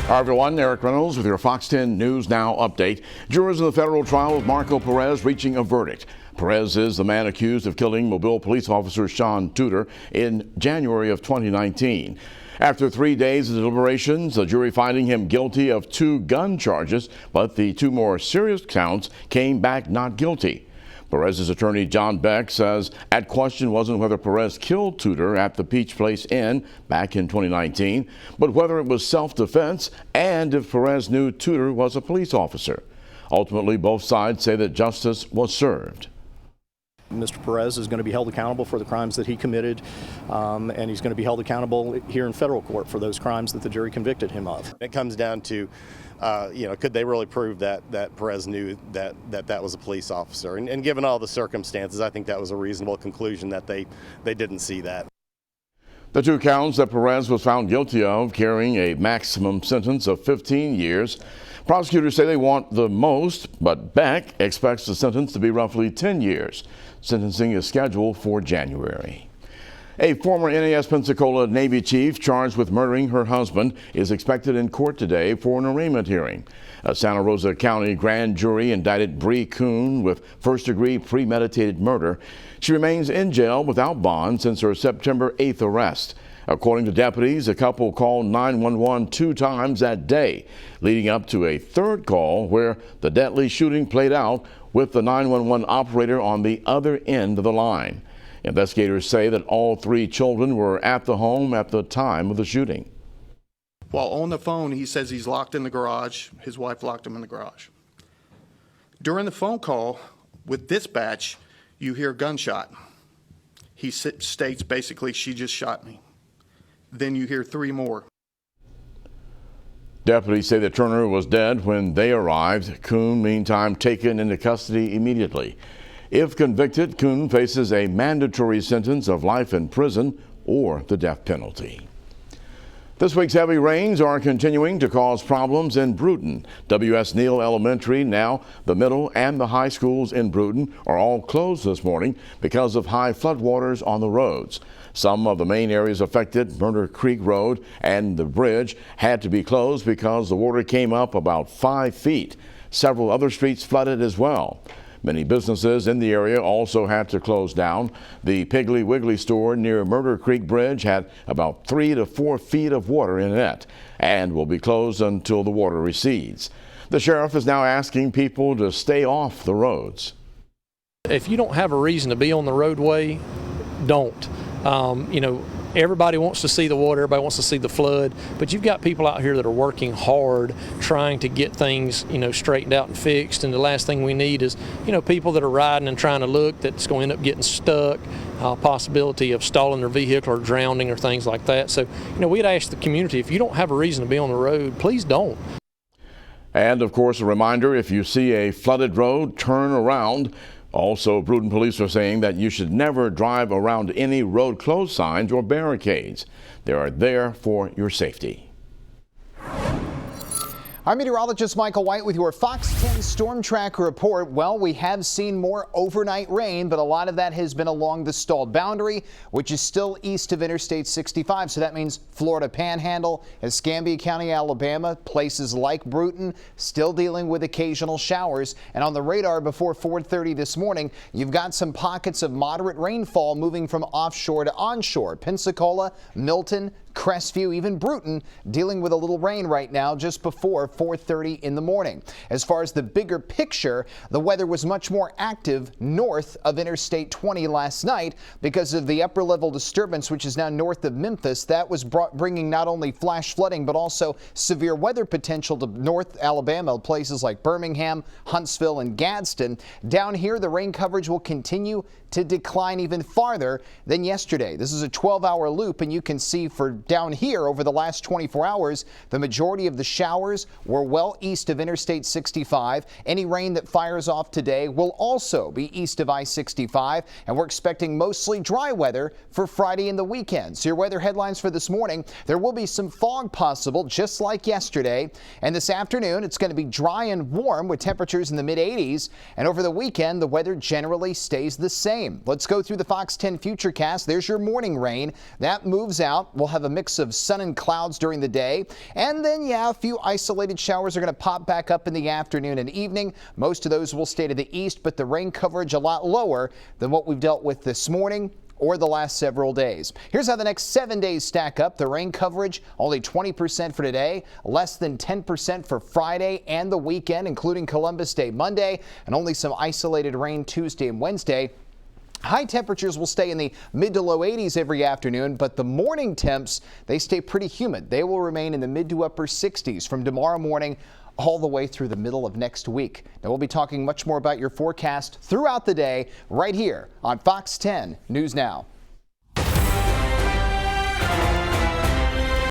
Hi everyone, Eric Reynolds with your Fox 10 News Now update. Jurors in the federal trial of Marco Perez reaching a verdict. Perez is the man accused of killing Mobile police officer Sean Tudor in January of 2019. After 3 days of deliberations, the jury finding him guilty of 2 gun charges, but the 2 more serious counts came back not guilty. Perez's attorney John Beck says at question wasn't whether Perez killed Tudor at the Peach Place Inn back in 2019, but whether it was self-defense and if Perez knew Tudor was a police officer. Ultimately, both sides say that justice was served. Mr. Perez is going to be held accountable for the crimes that he committed, and he's going to be held accountable here in federal court for those crimes that the jury convicted him of. It comes down to, could they really prove that Perez knew that was a police officer? And given all the circumstances, I think that was a reasonable conclusion that they didn't see that. The 2 counts that Perez was found guilty of carrying a maximum sentence of 15 years. Prosecutors say they want the most, but Beck expects the sentence to be roughly 10 years. Sentencing is scheduled for January. A former NAS Pensacola Navy chief charged with murdering her husband is expected in court today for an arraignment hearing. A Santa Rosa County grand jury indicted Bree Kuhn with first-degree premeditated murder. She remains in jail without bond since her September 8th arrest. According to deputies, the couple called 911 2 times that day, leading up to a 3rd call where the deadly shooting played out with the 911 operator on the other end of the line. Investigators say that all 3 children were at the home at the time of the shooting. While on the phone, he says he's locked in the garage. His wife locked him in the garage. During the phone call with dispatch, you hear gunshot. He states basically, she just shot me. Then you hear 3 more. Deputies say that Turner was dead when they arrived. Kuhn, meantime, taken into custody immediately. If convicted, Kuhn faces a mandatory sentence of life in prison or the death penalty. This week's heavy rains are continuing to cause problems in Brewton. W.S. Neal Elementary, now the middle and the high schools in Brewton, are all closed this morning because of high floodwaters on the roads. Some of the main areas affected, Murder Creek Road and the bridge, had to be closed because the water came up about 5 feet. Several other streets flooded as well. Many businesses in the area also had to close down. The Piggly Wiggly store near Murder Creek Bridge had about 3 to 4 feet of water in it and will be closed until the water recedes. The sheriff is now asking people to stay off the roads. If you don't have a reason to be on the roadway, don't. Everybody wants to see the water, everybody wants to see the flood, but you've got people out here that are working hard trying to get things, straightened out and fixed, and the last thing we need is, people that are riding and trying to look that's going to end up getting stuck, possibility of stalling their vehicle or drowning or things like that. So, we'd ask the community, if you don't have a reason to be on the road, please don't. And of course, a reminder, if you see a flooded road, turn around. Also, Brewton police are saying that you should never drive around any road closed signs or barricades. They are there for your safety. I'm meteorologist Michael White with your Fox 10 Storm Tracker report. Well, we have seen more overnight rain, but a lot of that has been along the stalled boundary, which is still east of Interstate 65. So that means Florida Panhandle, Escambia County, Alabama, places like Brewton, still dealing with occasional showers. And on the radar before 4:30 this morning, you've got some pockets of moderate rainfall moving from offshore to onshore. Pensacola, Milton, Crestview, even Brewton dealing with a little rain right now just before 4:30 in the morning. As far as the bigger picture, the weather was much more active north of Interstate 20 last night because of the upper level disturbance, which is now north of Memphis. That was bringing not only flash flooding but also severe weather potential to North Alabama, places like Birmingham, Huntsville, and Gadsden. Down here, the rain coverage will continue to decline even farther than yesterday. This is a 12-hour loop, and you can see for down here over the last 24 hours, the majority of the showers were well east of Interstate 65. Any rain that fires off today will also be east of I-65, and we're expecting mostly dry weather for Friday and the weekend. So your weather headlines for this morning: there will be some fog possible, just like yesterday. And this afternoon, it's going to be dry and warm with temperatures in the mid-80s. And over the weekend, the weather generally stays the same. rain. Let's go through the Fox 10 Futurecast. There's your morning rain. That moves out. We'll have a mix of sun and clouds during the day. And then, a few isolated showers are going to pop back up in the afternoon and evening. Most of those will stay to the east, but the rain coverage a lot lower than what we've dealt with this morning or the last several days. Here's how the next 7 days stack up. The rain coverage, only 20% for today, less than 10% for Friday and the weekend, including Columbus Day Monday, and only some isolated rain Tuesday and Wednesday. High temperatures will stay in the mid to low 80s every afternoon, but the morning temps, they stay pretty humid. They will remain in the mid to upper 60s from tomorrow morning all the way through the middle of next week. Now, we'll be talking much more about your forecast throughout the day right here on Fox 10 News Now.